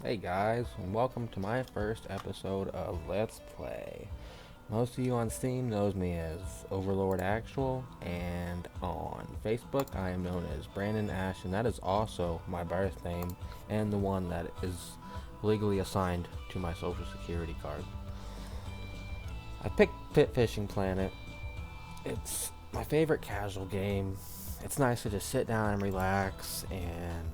Hey guys, and welcome to my first episode of Let's Play. Most of you on Steam knows me as Overlord Actual, and on Facebook I am known as Brandon Ash, and that is also my birth name and the one that is legally assigned to my social security card. I picked Pit Fishing Planet. It's my favorite casual game. It's nice to just sit down and relax and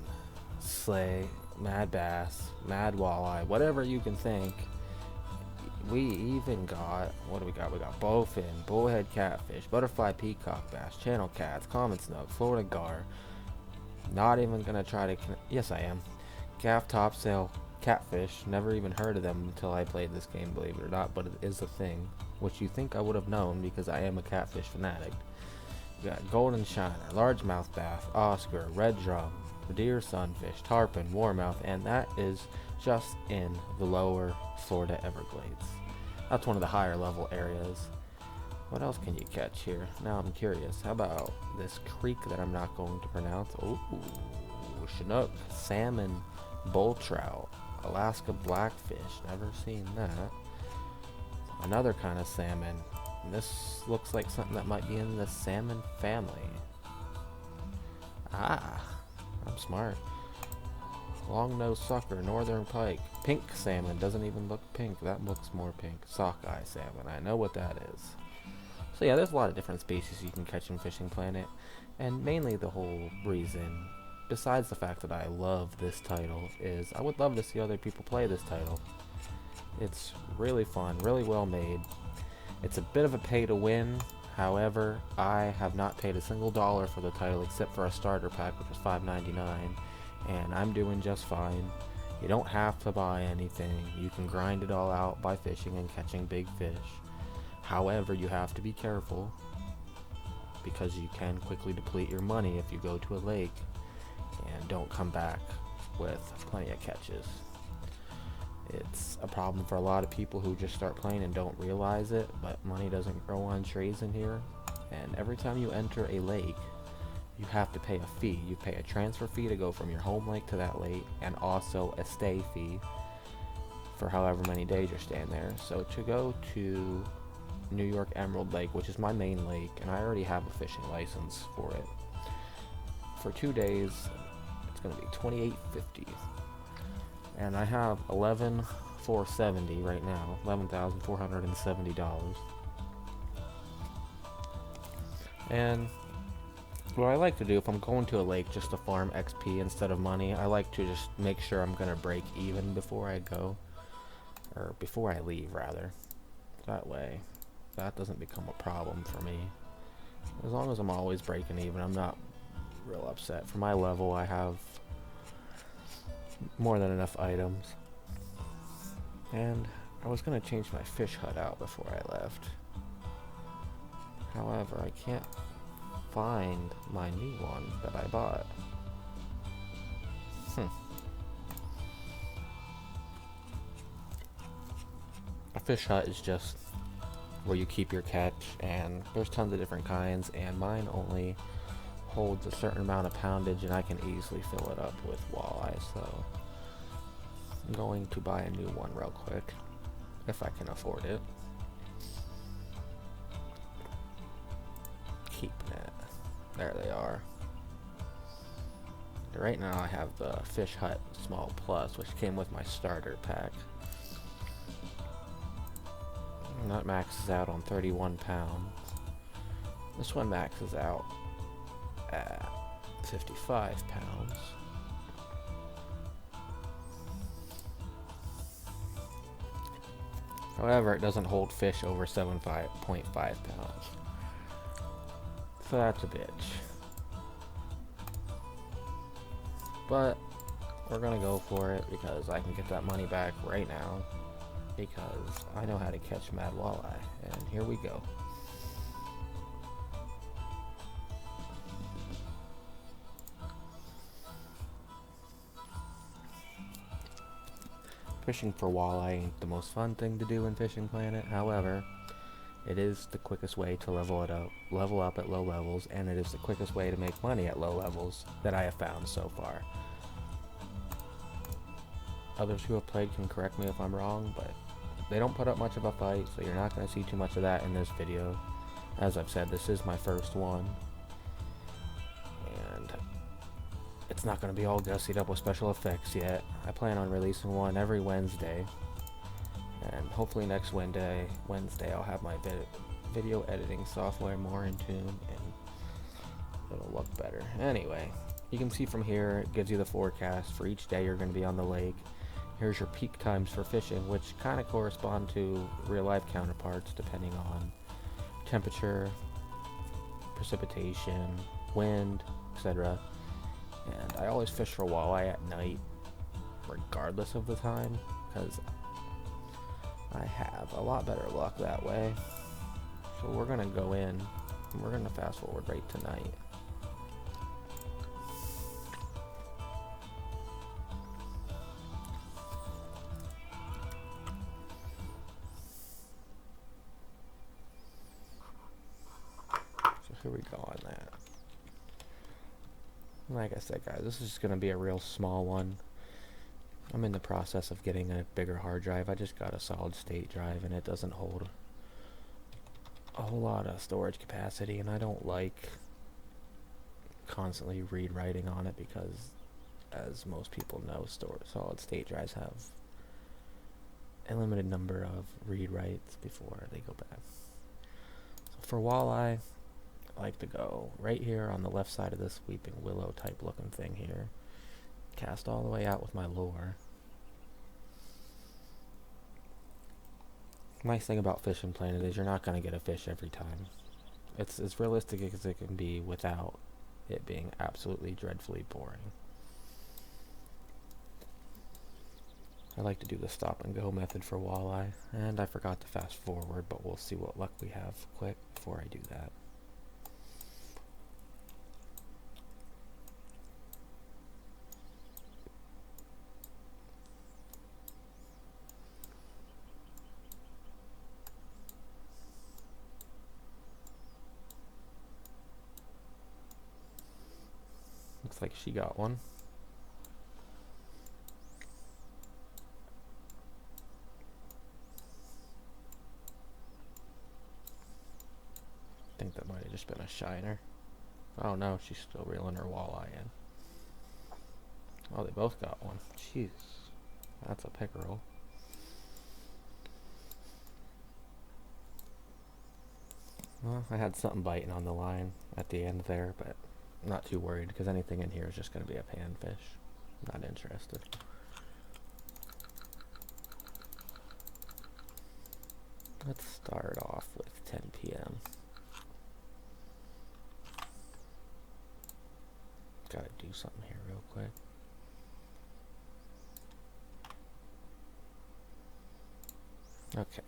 slay mad bass, mad walleye, whatever you can think. We even got, what do we got? We got bowfin, bullhead catfish, butterfly peacock bass, channel cats, common snook, Florida gar. Not even gonna try to, yes I am. Gaff topsail catfish, never even heard of them until I played this game, believe it or not, but it is a thing, which you think I would have known because I am a catfish fanatic. We got golden shiner, largemouth bass, oscar, red drum, deer sunfish, tarpon, warmouth, and that is just in the lower Florida Everglades. That's one of the higher level areas. What else can you catch here? Now I'm curious. How about this creek that I'm not going to pronounce? Ooh, Chinook, salmon, bull trout, Alaska blackfish. Never seen that. Another kind of salmon. This looks like something that might be in the salmon family. Ah, I'm smart. Long-nosed sucker, northern pike, pink salmon, doesn't even look pink, that looks more pink. Sockeye salmon, I know what that is. So yeah, there's a lot of different species you can catch in Fishing Planet, and mainly the whole reason, besides the fact that I love this title, is I would love to see other people play this title. It's really fun, really well made. It's a bit of a pay to win. However, I have not paid a single dollar for the title except for a starter pack, which was $5.99, and I'm doing just fine. You don't have to buy anything. You can grind it all out by fishing and catching big fish. However, you have to be careful because you can quickly deplete your money if you go to a lake and don't come back with plenty of catches. It's a problem for a lot of people who just start playing and don't realize it, but money doesn't grow on trees in here. And every time you enter a lake, you have to pay a fee. You pay a transfer fee to go from your home lake to that lake, and also a stay fee for however many days you're staying there. So to go to New York Emerald Lake, which is my main lake, and I already have a fishing license for it, for 2 days, it's going to be $28.50. And I have 11,470 right now, $11,470. And what I like to do if I'm going to a lake just to farm XP instead of money, I like to just make sure I'm gonna break even before I go, or before I leave rather. That way, that doesn't become a problem for me. As long as I'm always breaking even, I'm not real upset. For my level, I have more than enough items. And I was gonna change my fish hut out before I left. However, I can't find my new one that I bought. A fish hut is just where you keep your catch, and there's tons of different kinds, and mine only holds a certain amount of poundage, and I can easily fill it up with walleye, so I'm going to buy a new one real quick if I can afford it. Keep net. There they are. Right now I have the Fish Hut Small Plus, which came with my starter pack. And that maxes out on 31 pounds. This one maxes out at 55 pounds. However, it doesn't hold fish over 7.5 pounds. So that's a bitch. But we're gonna go for it because I can get that money back right now because I know how to catch mad walleye. And here we go. Fishing for walleye ain't the most fun thing to do in Fishing Planet. However, it is the quickest way to level up at low levels, and it is the quickest way to make money at low levels that I have found so far. others who have played can correct me if I'm wrong, but they don't put up much of a fight, so you're not going to see too much of that in this video. As I've said, this is my first one, and it's not going to be all gussied up with special effects yet. I plan on releasing one every Wednesday, and hopefully next Wednesday I'll have my video editing software more in tune, and it'll look better. Anyway, you can see from here, it gives you the forecast for each day you're going to be on the lake. Here's your peak times for fishing, which kind of correspond to real life counterparts depending on temperature, precipitation, wind, etc. And I always fish for walleye at night, regardless of the time, because I have a lot better luck that way. So we're going to go in, and we're going to fast forward right tonight. Here we go on that. Like I said, guys, this is just going to be a real small one. I'm in the process of getting a bigger hard drive. I just got a solid state drive, and it doesn't hold a whole lot of storage capacity, and I don't like constantly read-writing on it because, as most people know, solid state drives have a limited number of read-writes before they go bad. So for walleye, I like to go right here on the left side of this weeping willow type looking thing here, cast all the way out with my lure. Nice thing about Fishing Planet is you're not going to get a fish every time. It's as realistic as it can be without it being absolutely dreadfully boring. I like to do the stop and go method for walleye, and I forgot to fast forward, but we'll see what luck we have quick before I do that. Looks like she got one. I think that might have just been a shiner. Oh no, she's still reeling her walleye in. Oh, they both got one. Jeez, that's a pickerel. Well, I had something biting on the line at the end there, but I'm not too worried because anything in here is just going to be a panfish. Not interested. Let's start off with 10 p.m. Gotta do something here real quick. Okay.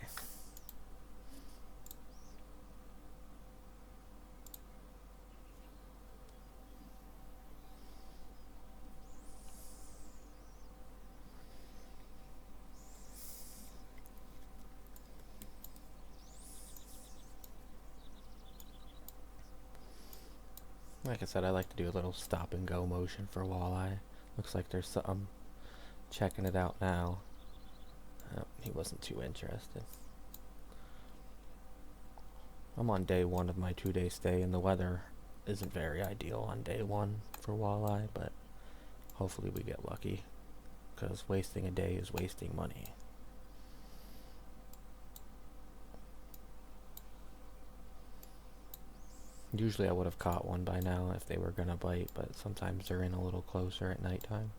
Like I said, I like to do a little stop and go motion for walleye. Looks like there's something. Checking it out now. Oh, he wasn't too interested. I'm on day one of my 2-day stay, and the weather isn't very ideal on day one for walleye, but hopefully we get lucky, because wasting a day is wasting money. Usually I would have caught one by now if they were gonna bite, but sometimes they're in a little closer at nighttime.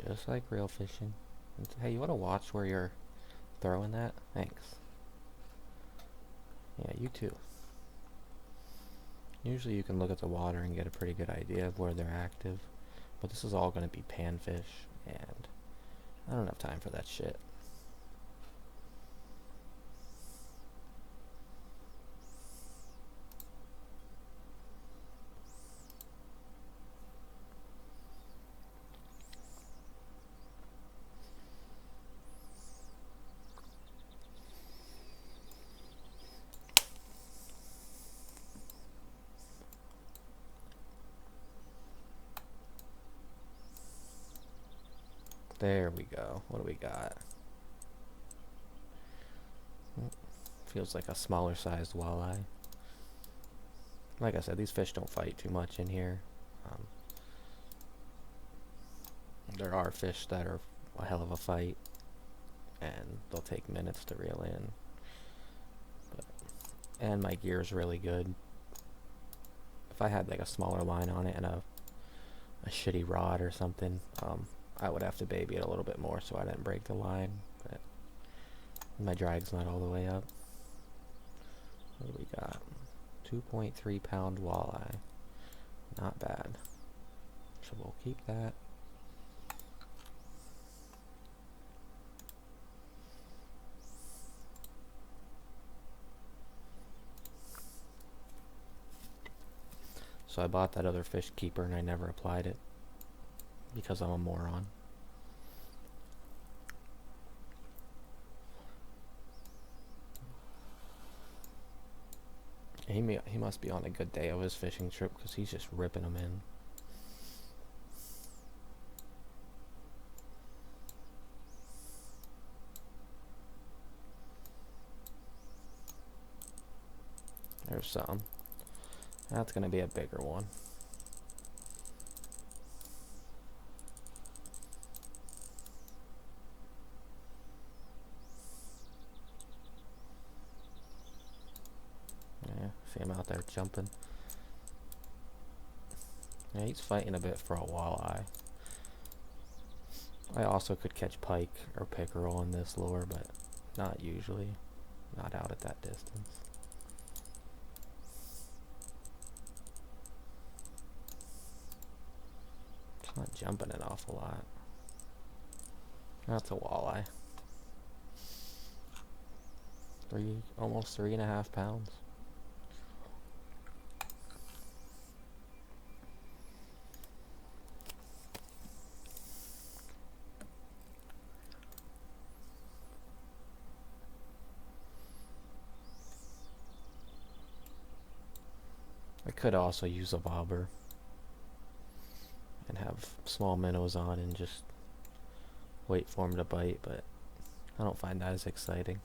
Just like real fishing. Hey, you want to watch where you're throwing that? Thanks. Yeah, you too. Usually you can look at the water and get a pretty good idea of where they're active, But this is all going to be panfish, and I don't have time for that shit. There we go. What do we got? Feels like a smaller sized walleye. Like I said, these fish don't fight too much in here. There are fish that are a hell of a fight, and they'll take minutes to reel in. And my gear is really good. If I had like a smaller line on it and a shitty rod or something, I would have to baby it a little bit more so I didn't break the line. But my drag's not all the way up. What do we got? 2.3 pound walleye. Not bad. So we'll keep that. So I bought that other fish keeper and I never applied it because I'm a moron. He must be on a good day of his fishing trip because he's just ripping them in. There's some. That's going to be a bigger one. Yeah, see him out there jumping. Yeah, he's fighting a bit for a walleye. I also could catch pike or pickerel in this lure, but not usually. Not out at that distance. It's not jumping an awful lot. That's a walleye. Almost 3.5 pounds. I could also use a bobber and have small minnows on and just wait for them to bite, but I don't find that as exciting.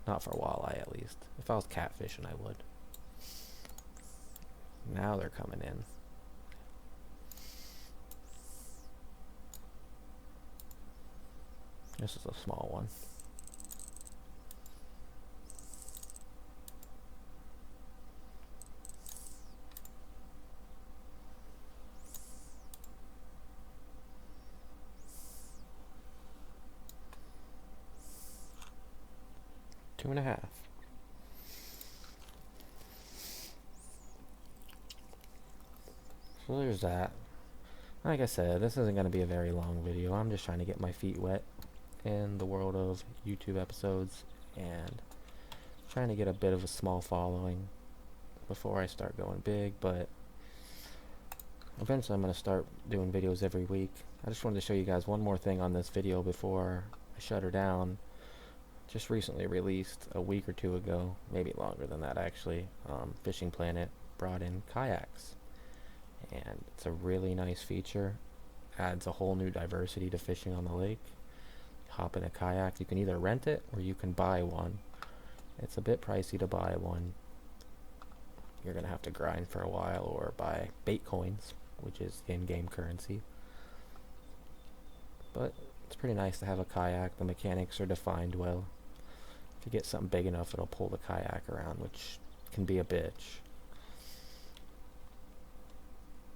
Not for walleye, at least. If I was catfishing, I would. Now they're coming in. This is a small one. Two and a half. So there's that. Like I said, this isn't going to be a very long video. I'm just trying to get my feet wet in the world of YouTube episodes and trying to get a bit of a small following before I start going big, but eventually I'm going to start doing videos every week. I just wanted to show you guys one more thing on this video before I shut her down. Just recently released a week or two ago, maybe longer than that actually. Fishing Planet brought in kayaks, and it's a really nice feature. Adds a whole new diversity to fishing on the lake. Hop in a kayak, you can either rent it or you can buy one. It's a bit pricey to buy one. You're gonna have to grind for a while or buy bait coins, which is in-game currency. But it's pretty nice to have a kayak. The mechanics are defined well. If you get something big enough, it'll pull the kayak around, which can be a bitch.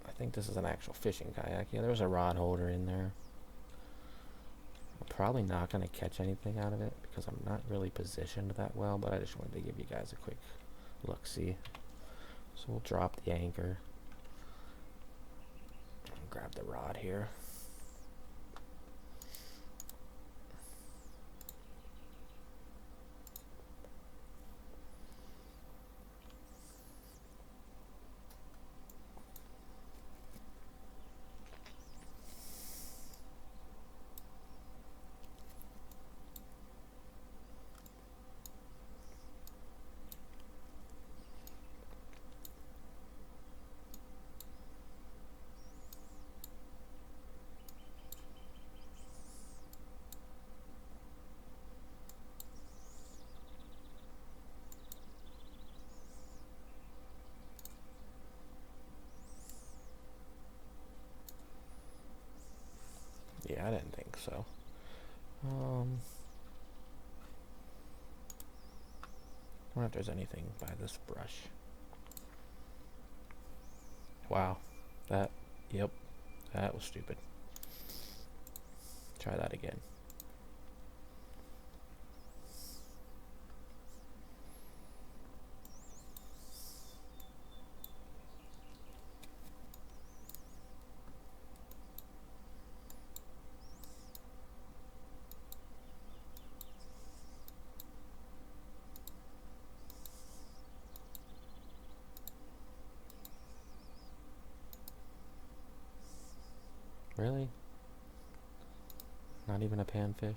I think this is an actual fishing kayak. Yeah, there's a rod holder in there. I'm probably not going to catch anything out of it because I'm not really positioned that well, but I just wanted to give you guys a quick look-see. So we'll drop the anchor. Grab the rod here. Yeah, I didn't think so. I wonder if there's anything by this brush. Wow. Yep, that was stupid. Try that again. Really? Not even a panfish?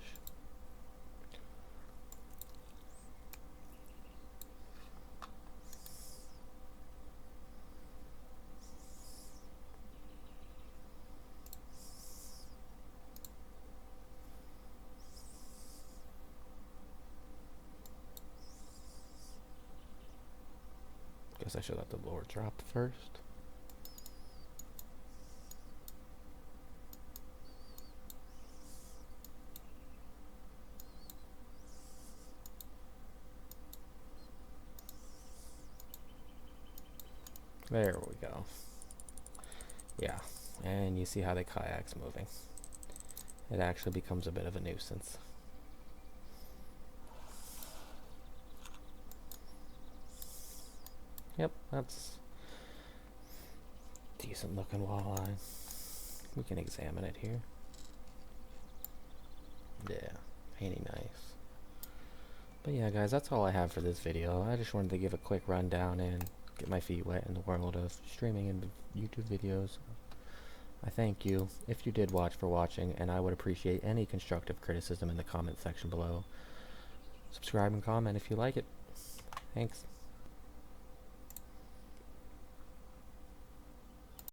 Guess I should let the lure drop first. There we go. Yeah, and you see how the kayak's moving. It actually becomes a bit of a nuisance. Yep, that's decent looking walleye. We can examine it here. Yeah, ain't he nice? But yeah, guys, that's all I have for this video. I just wanted to give a quick rundown and get my feet wet in the world of streaming and YouTube videos. I thank you, if you did watch, for watching, and I would appreciate any constructive criticism in the comment section below. Subscribe and comment if you like it. Thanks.